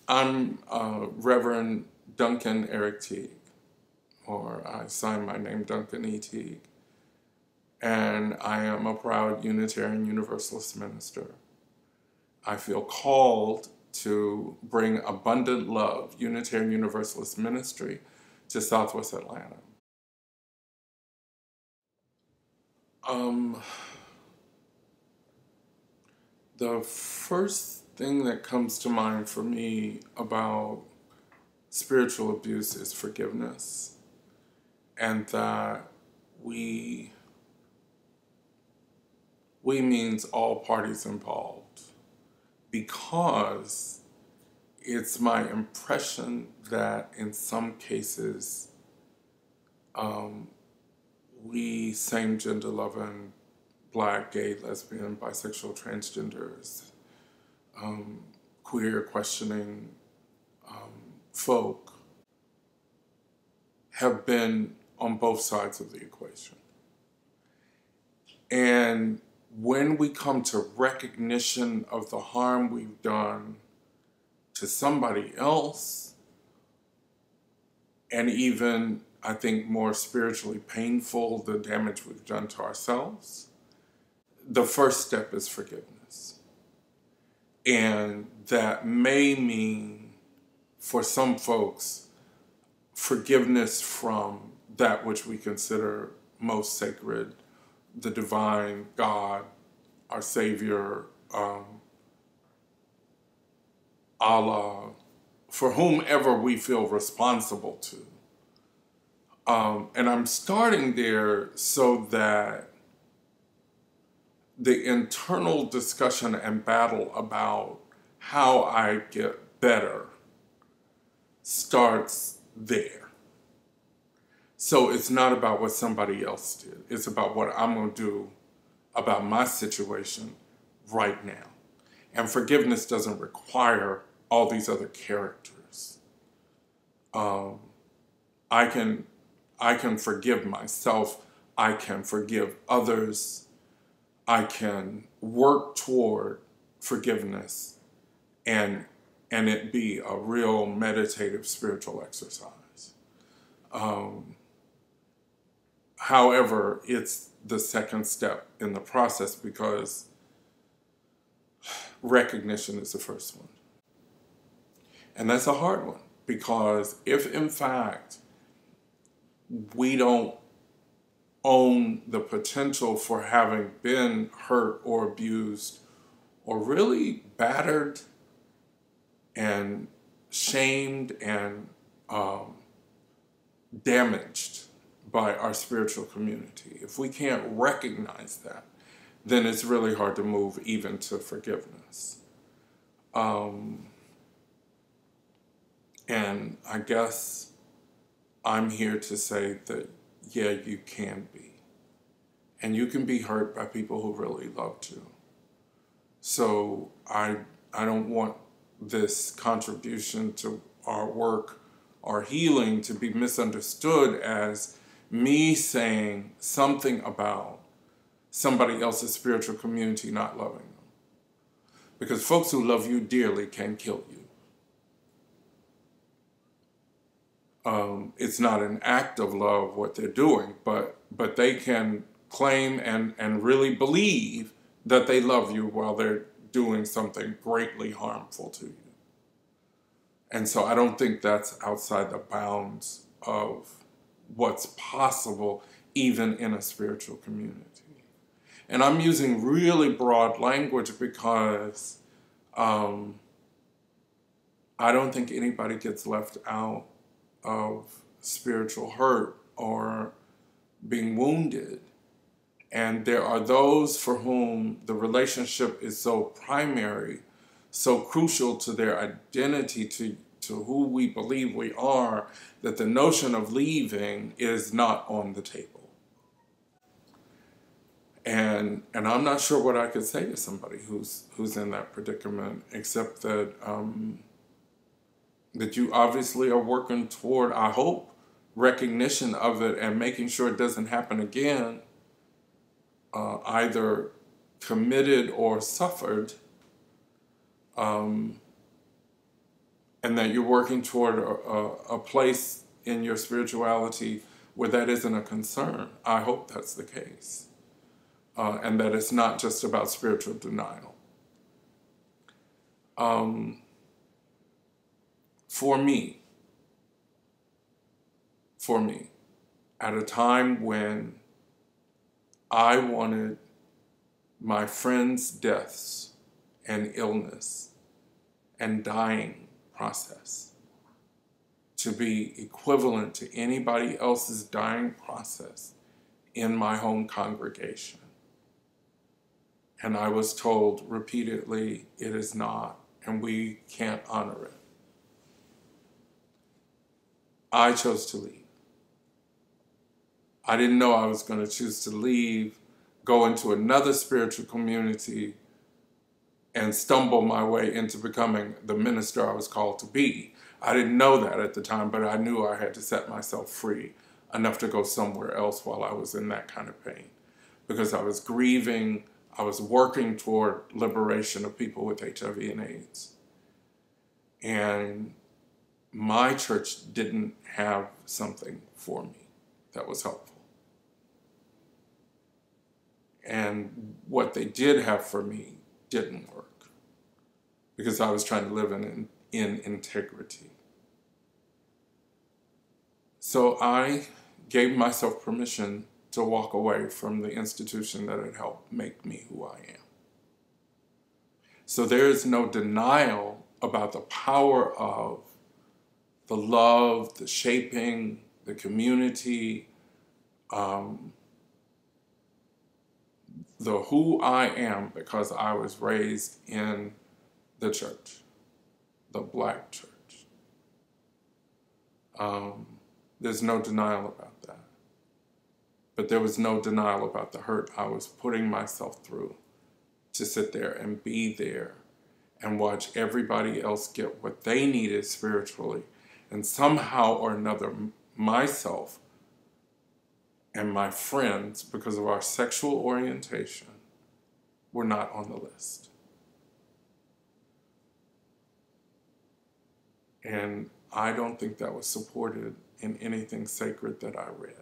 I'm Reverend Duncan Eric Teague, or I sign my name Duncan E. Teague, and I am a proud Unitarian Universalist minister. I feel called to bring abundant love, Unitarian Universalist ministry, to Southwest Atlanta. Um, the first thing that comes to mind for me about spiritual abuse is forgiveness, and that we means all parties involved, because it's my impression that in some cases we same gender loving Black, gay, lesbian, bisexual, transgenders, queer questioning folk have been on both sides of the equation. And when we come to recognition of the harm we've done to somebody else, and even, I think, more spiritually painful, the damage we've done to ourselves, the first step is forgiveness. And that may mean, for some folks, forgiveness from that which we consider most sacred, the divine, God, our Savior, Allah, for whomever we feel responsible to. And I'm starting there so that the internal discussion and battle about how I get better starts there. So it's not about what somebody else did. It's about what I'm going to do about my situation right now. And forgiveness doesn't require all these other characters. I can forgive myself. I can forgive others. I can work toward forgiveness and it be a real meditative spiritual exercise. However, it's the second step in the process, because recognition is the first one. And that's a hard one, because if in fact we don't own the potential for having been hurt or abused or really battered and shamed and damaged by our spiritual community, if we can't recognize that, then it's really hard to move even to forgiveness. And I guess I'm here to say that, yeah, you can be. And you can be hurt by people who really loved you. So I don't want this contribution to our work, our healing, to be misunderstood as me saying something about somebody else's spiritual community not loving them. Because folks who love you dearly can kill you. It's not an act of love what they're doing, but they can claim and really believe that they love you while they're doing something greatly harmful to you. And so I don't think that's outside the bounds of what's possible even in a spiritual community. And I'm using really broad language because I don't think anybody gets left out of spiritual hurt or being wounded. And there are those for whom the relationship is so primary, so crucial to their identity, to who we believe we are, that the notion of leaving is not on the table. And I'm not sure what I could say to somebody who's in that predicament, except that that you obviously are working toward, I hope, recognition of it and making sure it doesn't happen again, either committed or suffered, and that you're working toward a place in your spirituality where that isn't a concern. I hope that's the case. And that it's not just about spiritual denial. For me, at a time when I wanted my friends' deaths and illness and dying process to be equivalent to anybody else's dying process in my home congregation. And I was told repeatedly, it is not, and we can't honor it. I chose to leave. I didn't know I was going to choose to leave, go into another spiritual community, and stumble my way into becoming the minister I was called to be. I didn't know that at the time, but I knew I had to set myself free enough to go somewhere else while I was in that kind of pain. Because I was grieving, I was working toward liberation of people with HIV and AIDS. And my church didn't have something for me that was helpful. And what they did have for me didn't work because I was trying to live in integrity. So I gave myself permission to walk away from the institution that had helped make me who I am. So there is no denial about the power of the love, the shaping, the community, the who I am because I was raised in the church, the Black church. There's no denial about that. But there was no denial about the hurt I was putting myself through to sit there and be there and watch everybody else get what they needed spiritually. And somehow or another, myself and my friends, because of our sexual orientation, were not on the list. And I don't think that was supported in anything sacred that I read.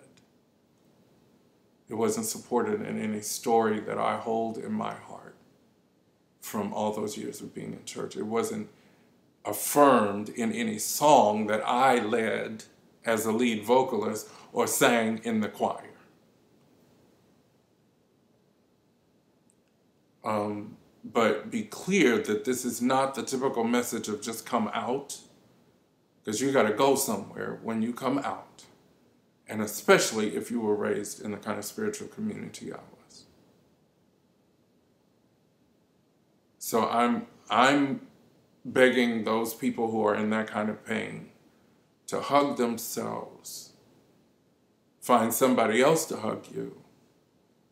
It wasn't supported in any story that I hold in my heart from all those years of being in church. It wasn't affirmed in any song that I led as a lead vocalist or sang in the choir. But be clear that this is not the typical message of just come out, because you got to go somewhere when you come out, and especially if you were raised in the kind of spiritual community I was. So I'm begging those people who are in that kind of pain to hug themselves, find somebody else to hug you,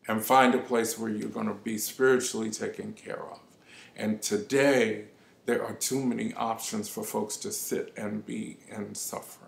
and find a place where you're going to be spiritually taken care of. And today, there are too many options for folks to sit and be in suffering.